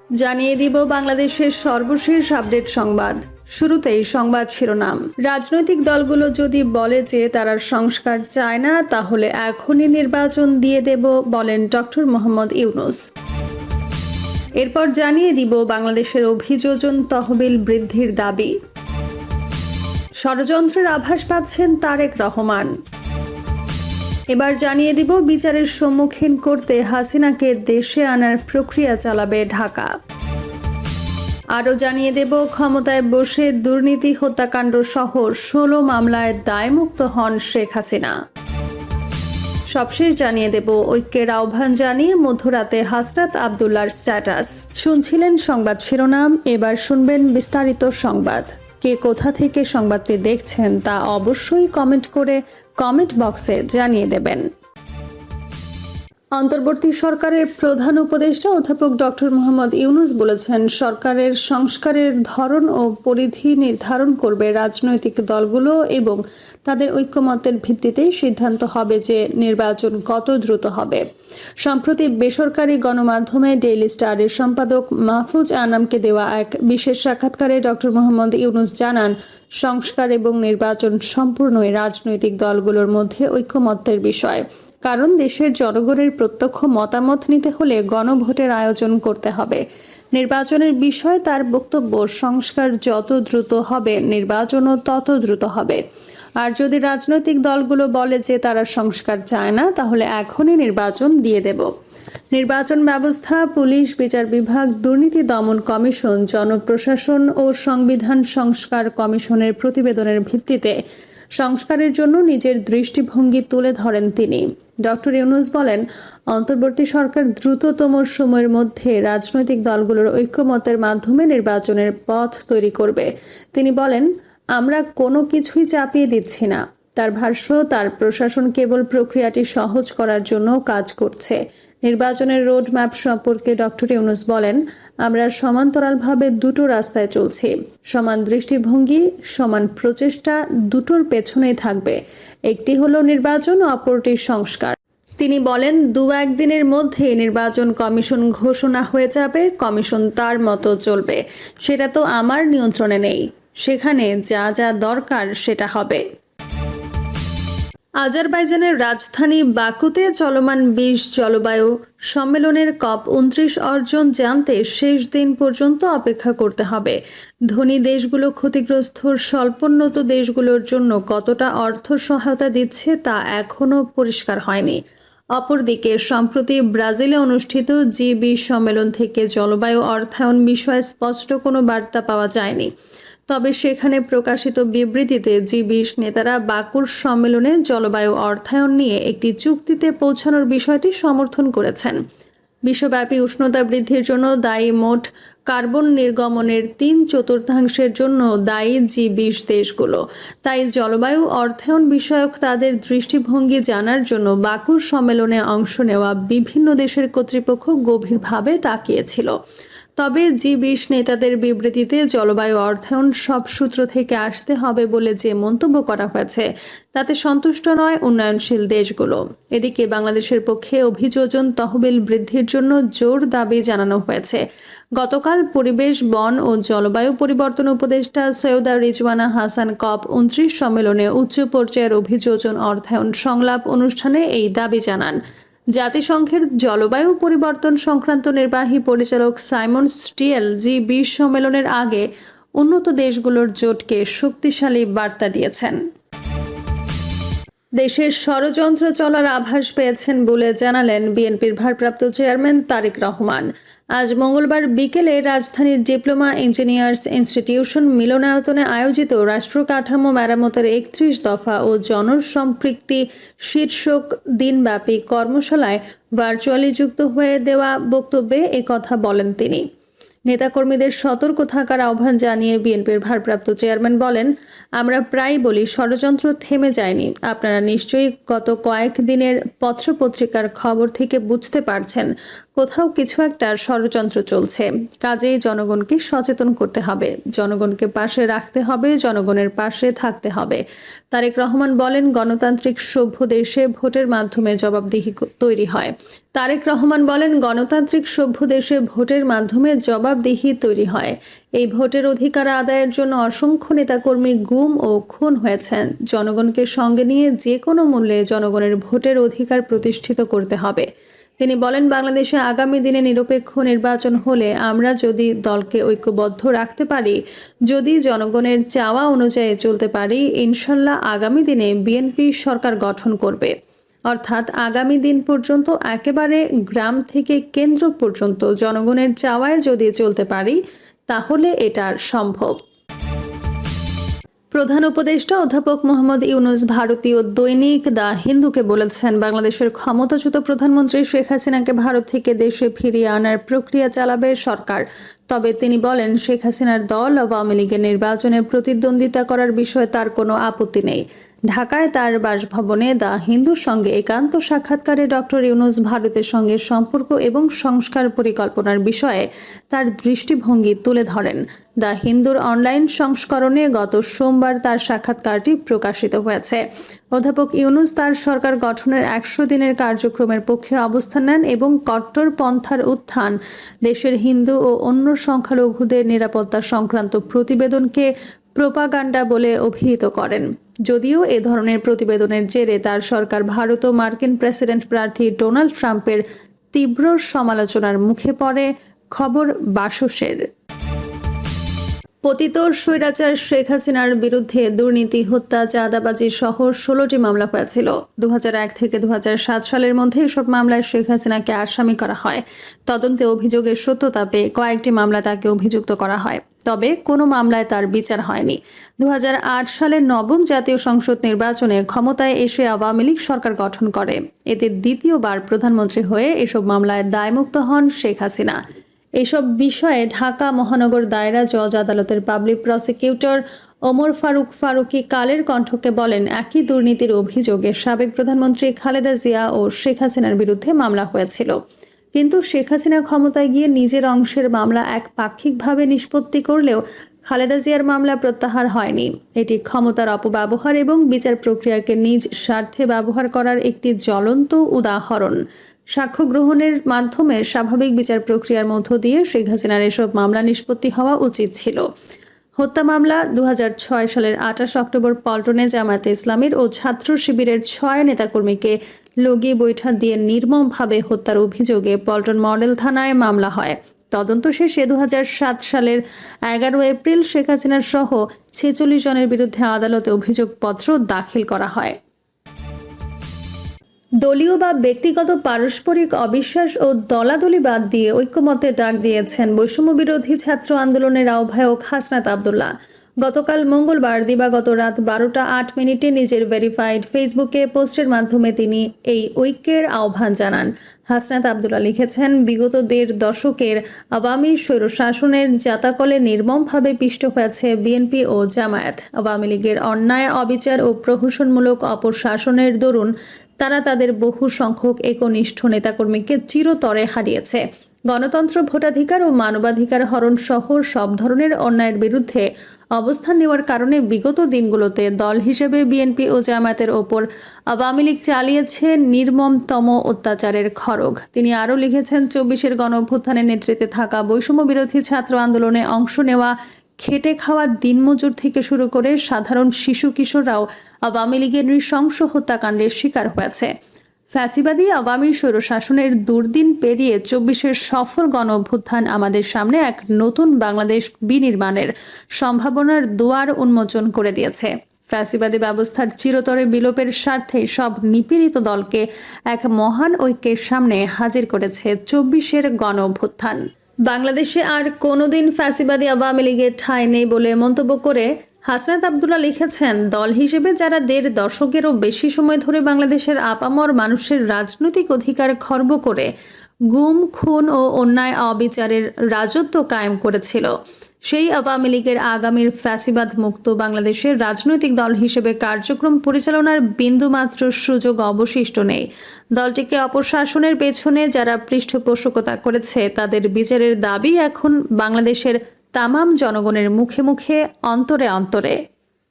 জানিয়ে দিব বাংলাদেশের সর্বশেষ আপডেট সংবাদ। শুরুতেই সংবাদ শিরোনাম। রাজনৈতিক দলগুলো যদি বলে যে তারা সংস্কার চায় না, তাহলে এখনই নির্বাচন দিয়ে দেব, বলেন ডক্টর মোহাম্মদ ইউনূস। এরপর জানিয়ে দিব বাংলাদেশের অভিযোজন তহবিল বৃদ্ধির দাবি। ষড়যন্ত্রের আভাস পাচ্ছেন তারেক রহমান। এবার জানিয়ে দিব বিচারের সম্মুখীন করতে হাসিনাকে দেশে আনার প্রক্রিয়া চালাবে ঢাকা। আরও জানিয়ে দেব ক্ষমতায় বসে দুর্নীতি, হত্যাকাণ্ড সহ 16 মামলায় দায়মুক্ত হন শেখ হাসিনা। সবশেষ জানিয়ে দেব ঐক্যের আহ্বান জানিয়ে মধ্যরাতে হাসনাত আবদুল্লাহর স্ট্যাটাস। শুনছিলেন সংবাদ শিরোনাম, এবার শুনবেন বিস্তারিত সংবাদ। কে কোথা থেকে সংবাদটি দেখছেন তা অবশ্যই কমেন্ট করে কমেন্ট বক্সে জানিয়ে দেবেন। অন্তর্বর্তী সরকারের প্রধান উপদেষ্টা অধ্যাপক ডক্টর মোহাম্মদ ইউনূস বলেছেন, সরকারের সংস্কারের ধরন ও পরিধি নির্ধারণ করবে রাজনৈতিক দলগুলো এবং তাদের ঐক্যমত্যের ভিত্তিতেই সিদ্ধান্ত হবে যে নির্বাচন কত দ্রুত হবে। সম্প্রতি বেসরকারি গণমাধ্যমে ডেইলি স্টারের সম্পাদক মাহফুজ আনামকে দেওয়া এক বিশেষ সাক্ষাৎকারে ডক্টর মোহাম্মদ ইউনূস জানান, সংস্কার এবং নির্বাচন সম্পূর্ণই রাজনৈতিক দলগুলোর মধ্যে ঐক্যমত্যের বিষয়। কারণ দেশের জনগণের প্রত্যক্ষ মতামত নিতে হলে গণভোটের আয়োজন করতে হবে। নির্বাচনের বিষয়ে তার বক্তব্য, সংস্কার যত দ্রুত হবে নির্বাচনও তত দ্রুত হবে। আর যদি রাজনৈতিক দলগুলো বলে যে তারা সংস্কার চায় না, তাহলে এখনই নির্বাচন দিয়ে দেব। নির্বাচন ব্যবস্থা, পুলিশ, বিচার বিভাগ, দুর্নীতি দমন কমিশন, জনপ্রশাসন ও সংবিধান সংস্কার কমিশনের প্রতিবেদনের ভিত্তিতে সংস্কারের জন্য নিজের দৃষ্টিভঙ্গি তুলে ধরেন তিনি। ডক্টর ইউনূস বলেন, অন্তর্বর্তী সরকার দ্রুততম সময়ের মধ্যে রাজনৈতিক দলগুলোর ঐক্যমত্যের মাধ্যমে নির্বাচনের পথ তৈরি করবে। তিনি বলেন, আমরা কোনো কিছুই চাপিয়ে দিচ্ছি না। তার ভাষ্য, তার প্রশাসন কেবল প্রক্রিয়াটি সহজ করার জন্য কাজ করছে। নির্বাচনের রোড ম্যাপ সম্পর্কে ডক্টর ইউনূস বলেন, আমরা সমান্তরালভাবে দুটো রাস্তায় চলছি। সমান দৃষ্টিভঙ্গি, সমান প্রচেষ্টা দুটোর পেছনেই থাকবে। একটি হলো নির্বাচন, অপরটি সংস্কার। তিনি বলেন, 2-1 দিনের মধ্যে নির্বাচন কমিশন ঘোষণা হয়ে যাবে। কমিশন তার মতো চলবে। সেটা তো আমার নিয়ন্ত্রণে নেই। সেখানে যা যা দরকার সেটা হবে। আজারবাইজানের রাজধানী বাকুতে চলমান 20 জলবায়ু সম্মেলনের COP29 অর্জন জানতে শেষ দিন পর্যন্ত অপেক্ষা করতে হবে। ধনী দেশগুলো ক্ষতিগ্রস্ত স্বল্পোন্নত দেশগুলোর জন্য কতটা অর্থ সহায়তা দিচ্ছে তা এখনও পরিষ্কার হয়নি। অপরদিকে সম্প্রতি ব্রাজিলে অনুষ্ঠিত G20 সম্মেলন থেকে জলবায়ু অর্থায়ন বিষয়ে স্পষ্ট কোনো বার্তা পাওয়া যায়নি। তবে সেখানে প্রকাশিত বিবৃতিতে G20 নেতারা বাকুর সম্মেলনে জলবায়ু অর্থায়ন নিয়ে একটি চুক্তিতে পৌঁছানোর বিষয়টি সমর্থন করেছেন। বিশ্বব্যাপী উষ্ণতা বৃদ্ধির জন্য দায়ী মোট কার্বন নির্গমনের 3/4 জন্য দায়ী G20 দেশগুলো। তাই জলবায়ু অর্থায়ন বিষয়ক তাদের দৃষ্টিভঙ্গি জানার জন্য বাকুর সম্মেলনে অংশ নেওয়া বিভিন্ন দেশের কর্তৃপক্ষ গভীরভাবে তাকিয়েছিল। তবে G20 নেতাদের বিবৃতিতে জলবায়ু অর্থায়ন সব সূত্র থেকে আসতে হবে বলে যে মন্তব্য করা হয়েছে, তাতে সন্তুষ্ট নয় উন্নয়নশীল দেশগুলো। এদিকে বাংলাদেশের পক্ষে অভিযোজন তহবিল বৃদ্ধির জন্য জোর দাবি জানানো হয়েছে। গতকাল পরিবেশ, বন ও জলবায়ু পরিবর্তন উপদেষ্টা সৈয়দা রিজওয়ানা হাসান COP29 সম্মেলনে উচ্চ পর্যায়ের অভিযোজন অর্থায়ন সংলাপ অনুষ্ঠানে এই দাবি জানান। জাতিসংঘের জলবায়ু পরিবর্তন সংক্রান্ত নির্বাহী পরিচালক সাইমন স্টিয়েল G20 সম্মেলনের আগে উন্নত দেশগুলোর জোটকে শক্তিশালী বার্তা দিয়েছেন। দেশের ষড়যন্ত্র চলার আভাস পেয়েছেন বলে জানালেন বিএনপির ভারপ্রাপ্ত চেয়ারম্যান তারেক রহমান। আজ মঙ্গলবার বিকেলে রাজধানীর ডিপ্লোমা ইঞ্জিনিয়ার্স ইনস্টিটিউশন মিলনায়তনে আয়োজিত রাষ্ট্র কাঠামো মেরামতের 31 দফা ও জনসম্পৃক্তি শীর্ষক দিনব্যাপী কর্মশালায় ভার্চুয়ালি যুক্ত হয়ে দেওয়া বক্তব্যে একথা বলেন তিনি। নেতাকর্মীদের সতর্ক থাকার আহ্বান জানিয়ে বিএনপির ভারপ্রাপ্ত চেয়ারম্যান বলেন, আমরা প্রায় বলি ষড়যন্ত্র থেমে যায়নি। আপনারা নিশ্চয়ই গত কয়েক দিনের পত্রপত্রিকার খবর থেকে বুঝতে পারছেন কোথাও কিছু একটা ষড়যন্ত্র চলছে। কাজেই জনগণকে সচেতন করতে হবে, জনগণকে পাশে রাখতে হবে, জনগণের পাশে থাকতে হবে। তারেক রহমান বলেন, গণতান্ত্রিক সভ্য দেশে ভোটের মাধ্যমে জবাবদিহি তৈরি হয়। তারেক রহমান বলেন, গণতান্ত্রিক সভ্য দেশে ভোটের মাধ্যমে জবাবদিহি তৈরি হয়। এই ভোটের অধিকার আদায়ের জন্য অসংখ্য নেতাকর্মী গুম ও খুন হয়েছেন। জনগণকে সঙ্গে নিয়ে যে কোনো মূল্যে জনগণের ভোটের অধিকার প্রতিষ্ঠিত করতে হবে। তিনি বলেন, বাংলাদেশে আগামী দিনে নিরপেক্ষ নির্বাচন হলে আমরা যদি দলকে ঐক্যবদ্ধ রাখতে পারি, যদি জনগণের চাওয়া অনুযায়ী চলতে পারি, ইনশাল্লাহ আগামী দিনে বিএনপি সরকার গঠন করবে। অর্থাৎ আগামী দিন পর্যন্ত একেবারে গ্রাম থেকে কেন্দ্র পর্যন্ত জনগণের চাওয়ায় যদি চলতে পারি, তাহলে এটা সম্ভব। প্রধান উপদেষ্টা অধ্যাপক মোহাম্মদ ইউনুস ভারতীয় দৈনিক দ্য হিন্দুকে বলেছেন, বাংলাদেশের ক্ষমতাচ্যুত প্রধানমন্ত্রী শেখ হাসিনাকে ভারত থেকে দেশে ফিরিয়ে আনার প্রক্রিয়া চালাবে সরকার। তবে তিনি বলেন, শেখ হাসিনার দল আওয়ামী লীগের নির্বাচনে প্রতিদ্বন্দ্বিতা করার বিষয়ে তার কোনো আপত্তি নেই। ঢাকায় তার বাসভবনে দ্য হিন্দুর সঙ্গে একান্ত সাক্ষাৎকারে ডক্টর ইউনুস ভারতের সঙ্গে সম্পর্ক এবং সংস্কার পরিকল্পনার বিষয়ে তার দৃষ্টিভঙ্গি তুলে ধরেন। দ্য হিন্দুর অনলাইন সংস্করণে গত সোমবার তার সাক্ষাৎকারটি প্রকাশিত হয়েছে। অধ্যাপক ইউনুস তার সরকার গঠনের 100 দিনের কার্যক্রমের পক্ষে অবস্থান নেন এবং কট্টর পন্থার উত্থান, দেশের হিন্দু ও অন্য সংখ্যালঘুদের নিরাপত্তা সংক্রান্ত প্রতিবেদনকে প্রোপাগান্ডা বলে অভিহিত করেন। যদিও এ ধরনের প্রতিবেদনের জেরে তার সরকার ভারত ও মার্কিন প্রেসিডেন্ট প্রার্থী ডোনাল্ড ট্রাম্পের তীব্র সমালোচনার মুখে পড়ে। খবর বাসসের। পতিত স্বৈরাচার শেখ হাসিনার বিরুদ্ধে দুর্নীতি, হত্যা, চাঁদাবাজি সহ 16টি মামলা হয়েছিল। 2001 থেকে 2007 সালের মধ্যে এসব মামলায় শেখ হাসিনাকে আসামি করা হয়। তদন্তে অভিযোগের সত্যতা পেয়ে কয়েকটি মামলা তাকে অভিযুক্ত করা হয়, তবে কোনো মামলায় তার বিচার হয়নি। 2008 সালের 9ম জাতীয় সংসদ নির্বাচনে ক্ষমতায় এসে আওয়ামী লীগ সরকার গঠন করে। এতে দ্বিতীয়বার প্রধানমন্ত্রী হয়ে এসব মামলায় দায়মুক্ত হন শেখ হাসিনা। এসব বিষয়ে ঢাকা মহানগর দায়রা জজ আদালতের পাবলিক প্রসিকিউটর ওমর ফারুকী কালের কণ্ঠকে বলেন, একই দুর্নীতির অভিযোগে সাবেক প্রধানমন্ত্রী খালেদা জিয়া ও শেখ হাসিনার বিরুদ্ধে মামলা হয়েছিল। কিন্তু শেখ হাসিনা ক্ষমতায় গিয়ে নিজের অংশের মামলা একপাক্ষিকভাবে নিষ্পত্তি করলেও খালেদা জিয়ার মামলা প্রত্যাহার হয়নি। এটি ক্ষমতার অপব্যবহার এবং বিচার প্রক্রিয়াকে নিজ স্বার্থে ব্যবহার করার একটি জ্বলন্ত উদাহরণ। সাক্ষ্য গ্রহণের মাধ্যমে স্বাভাবিক বিচার প্রক্রিয়ার মধ্য দিয়ে শেখ হাসিনার এসব মামলা নিষ্পত্তি হওয়া উচিত ছিল। হত্যা মামলা 2006 সালের 28 অক্টোবর পল্টনে জামায়াতে ইসলামীর ও ছাত্র শিবিরের 6 নেতাকর্মীকে লগি বৈঠা দিয়ে নির্মমভাবে হত্যার অভিযোগে পল্টন মডেল থানায় মামলা হয়। তদন্ত শেষে 2007 সালের 11 এপ্রিল শেখ হাসিনার সহ 46 জনের বিরুদ্ধে আদালতে অভিযোগপত্র দাখিল করা হয়। দলীয় বা ব্যক্তিগত পারস্পরিক অবিশ্বাস ও দলাদলি বাদ দিয়ে ঐক্যমত্যে ডাক দিয়েছেন বৈষম্য বিরোধী ছাত্র আন্দোলনের আহ্বায়ক হাসনাত আব্দুল্লাহ। গতকাল মঙ্গলবার দিবাগত রাত 12টা 8 নিজের ভেরিফাইড ফেসবুকে পোস্টের মাধ্যমে তিনি এই ঐক্যের আহ্বান জানান। হাসনাত আব্দুল্লাহ লিখেছেন, বিগত 1.5 দশকের আওয়ামী স্বৈরশাসনের জাতাকলে নির্মমভাবে পিষ্ট হয়েছে বিএনপি ও জামায়াত। আওয়ামী লীগের অন্যায়, অবিচার ও প্রহসনমূলক অপশাসনের দরুন তারা তাদের বহু সংখ্যক একনিষ্ঠ নেতাকর্মীকে চিরতরে হারিয়েছে। গণতন্ত্র, ভোটাধিকার ও মানবাধিকার হরণ সহ সব ধরনের অন্যায়ের বিরুদ্ধে অবস্থান নেওয়ার কারণে বিগত দিনগুলোতে দল হিসেবে বিএনপি ও জামায়াতের ওপর আওয়ামী লীগ চালিয়েছে নির্মমতম অত্যাচারের খড়গ। তিনি আরও লিখেছেন, 24-এর গণঅভ্যুত্থানের নেতৃত্বে থাকা বৈষম্য বিরোধী ছাত্র আন্দোলনে অংশ নেওয়া খেটে খাওয়া দিনমজুর থেকে শুরু করে সাধারণ শিশু কিশোররাও আওয়ামী লীগের নৃশংস হত্যাকাণ্ডের শিকার হয়েছে। ফ্যাসিবাদী আওয়ামী স্বৈরশাসনের দুর্দিন পেরিয়ে 24-এর সফল গণঅভ্যুত্থান আমাদের সামনে এক নতুন বাংলাদেশ বিনির্মাণের সম্ভাবনার দুয়ার উন্মোচন করে দিয়েছে। ফ্যাসিবাদী ব্যবস্থার চিরতরে বিলোপের স্বার্থে সব নিপীড়িত দলকে এক মহান ঐক্যের সামনে হাজির করেছে 24-এর গণঅভ্যুত্থান। বাংলাদেশে আর কোনোদিন ফ্যাসিবাদী আওয়ামী লীগের ঠাঁই নেই বলে মন্তব্য করে হাসনাত আব্দুল্লাহ লিখেছেন, দল হিসেবে যারা 1.5 দশকেরও বেশি সময় ধরে বাংলাদেশের আপামর মানুষের রাজনৈতিক অধিকার খর্ব করে গুম, খুন ও অন্যায় অবিচারের রাজত্ব কায়েম করেছিল। সেই আওয়ামী লীগের আগামীর ফ্যাসিবাদ মুক্ত বাংলাদেশের রাজনৈতিক দল হিসেবে কার্যক্রম পরিচালনার বিন্দুমাত্র সুযোগ অবশিষ্ট নেই। দলটিকে অপশাসনের পেছনে যারা পৃষ্ঠপোষকতা করেছে তাদের বিচারের দাবি এখন বাংলাদেশের তামাম জনগণের মুখে মুখে, অন্তরে অন্তরে।